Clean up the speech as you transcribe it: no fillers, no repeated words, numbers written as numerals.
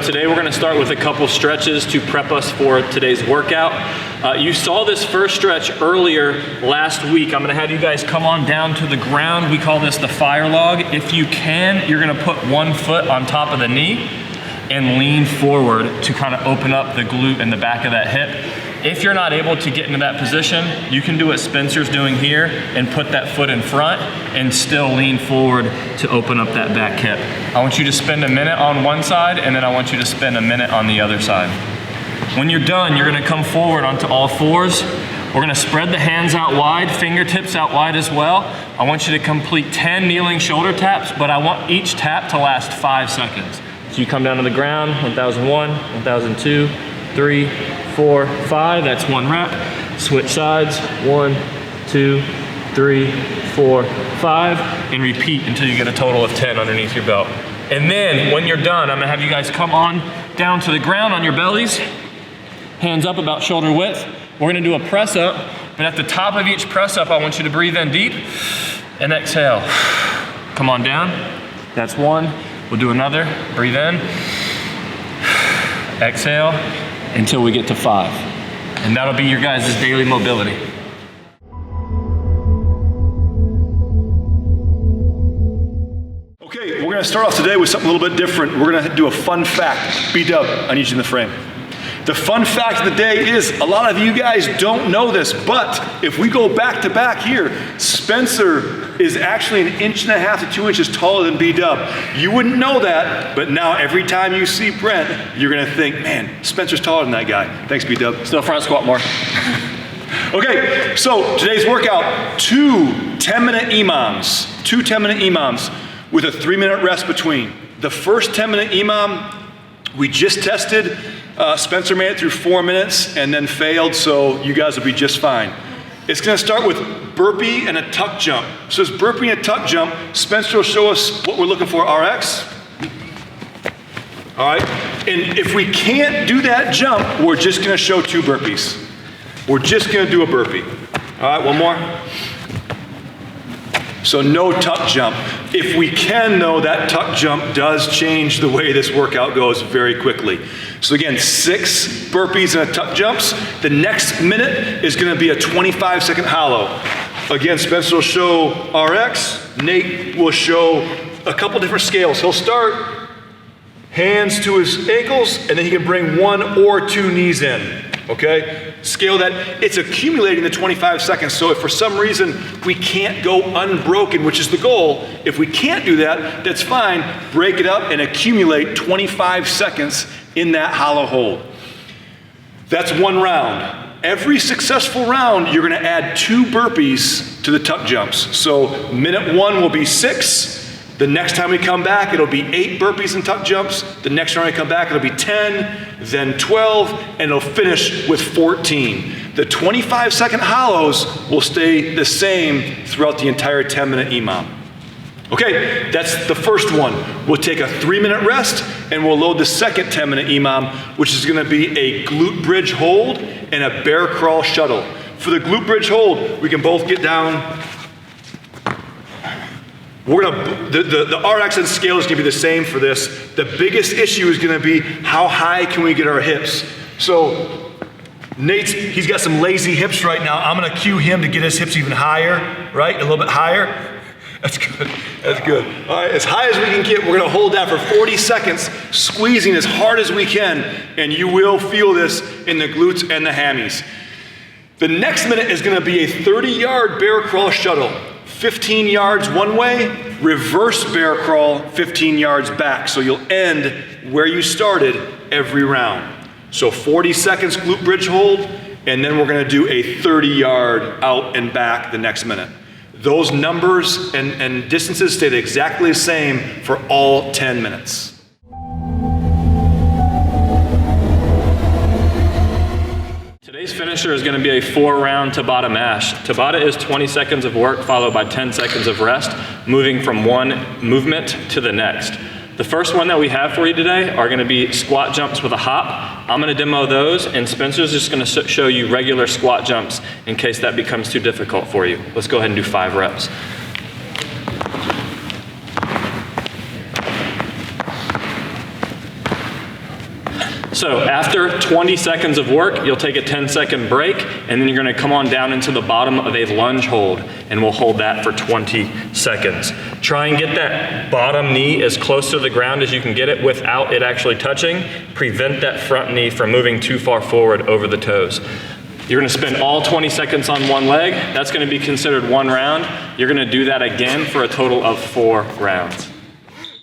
today we're gonna start with a couple stretches to prep us for today's workout. You saw this first stretch earlier last week. I'm gonna have you guys come on down to the ground. We call this the fire log. If you can, you're gonna put one foot on top of the knee and lean forward to kind of open up the glute and the back of that hip. If you're not able to get into that position, you can do what Spencer's doing here and put that foot in front and still lean forward to open up that back hip. I want you to spend a minute on one side and then I want you to spend a minute on the other side. When you're done, you're gonna come forward onto all fours. We're gonna spread the hands out wide, fingertips out wide as well. I want you to complete 10 kneeling shoulder taps, but I want each tap to last 5 seconds. So you come down to the ground, 1001, 1002, 3, 4, 5, that's 1 rep. Switch sides, 1, 2, 3, 4, 5, and repeat until you get a total of 10 underneath your belt. And then when you're done, I'm gonna have you guys come on down to the ground on your bellies, hands up about shoulder width. We're gonna do a press up, but at the top of each press up, I want you to breathe in deep and exhale. Come on down, that's 1. We'll do another, breathe in, exhale, until we get to 5. And that'll be your guys' daily mobility. Okay, we're gonna start off today with something a little bit different. We're gonna do a fun fact. B-Dub, I need you in the frame. The fun fact of the day is, a lot of you guys don't know this, but if we go back to back here, Spencer is actually 1.5 inches to 2 inches taller than B-Dub. You wouldn't know that, but now every time you see Brent, you're gonna think, man, Spencer's taller than that guy. Thanks, B-Dub. Still front squat more. Okay, so today's workout, 2 10-minute EMOMs. 2 10-minute EMOMs with a 3-minute rest between. The first 10-minute EMOM, we just tested. Spencer made it through 4 minutes and then failed, so you guys will be just fine. It's gonna start with burpee and a tuck jump. So it's burpee and a tuck jump. Spencer will show us what we're looking for, RX. All right, and if we can't do that jump, we're just gonna show 2 burpees. We're just gonna do a burpee. All right, one more. So no tuck jump. If we can, though, that tuck jump does change the way this workout goes very quickly. So again, 6 burpees and a tuck jumps. The next minute is gonna be a 25-second hollow. Again, Spencer will show RX. Nate will show a couple different scales. He'll start hands to his ankles, and then he can bring 1 or 2 knees in, okay? Scale that, it's accumulating the 25 seconds, so if for some reason we can't go unbroken, which is the goal, if we can't do that, that's fine. Break it up and accumulate 25 seconds in that hollow hold. That's 1 round. Every successful round, you're gonna add 2 burpees to the tuck jumps. So minute 1 will be 6. The next time we come back, it'll be 8 burpees and tuck jumps. The next time we come back, it'll be 10, then 12, and it'll finish with 14. The 25-second hollows will stay the same throughout the entire 10-minute EMOM. Okay, that's the first one. We'll take a 3-minute rest, and we'll load the second 10-minute EMOM, which is gonna be a glute bridge hold and a bear crawl shuttle. For the glute bridge hold, we can both get down. We're gonna, the RX and scale is gonna be the same for this. The biggest issue is gonna be how high can we get our hips? So he's got some lazy hips right now. I'm gonna cue him to get his hips even higher, right? A little bit higher. That's good, that's good. All right, as high as we can get, we're gonna hold that for 40 seconds, squeezing as hard as we can, and you will feel this in the glutes and the hammies. The next minute is gonna be a 30-yard bear crawl shuttle. 15 yards one way, reverse bear crawl 15 yards back. So you'll end where you started every round. So 40 seconds glute bridge hold, and then we're gonna do a 30-yard out and back the next minute. Those numbers and distances stay exactly the same for all 10 minutes. Today's finisher is going to be a 4-round Tabata mash. Tabata is 20 seconds of work followed by 10 seconds of rest, moving from one movement to the next. The first one that we have for you today are going to be squat jumps with a hop. I'm going to demo those, and Spencer's just going to show you regular squat jumps in case that becomes too difficult for you. Let's go ahead and do 5 reps. So after 20 seconds of work, you'll take a 10-second break, and then you're gonna come on down into the bottom of a lunge hold, and we'll hold that for 20 seconds. Try and get that bottom knee as close to the ground as you can get it without it actually touching. Prevent that front knee from moving too far forward over the toes. You're gonna spend all 20 seconds on one leg. That's gonna be considered one round. You're gonna do that again for a total of 4 rounds.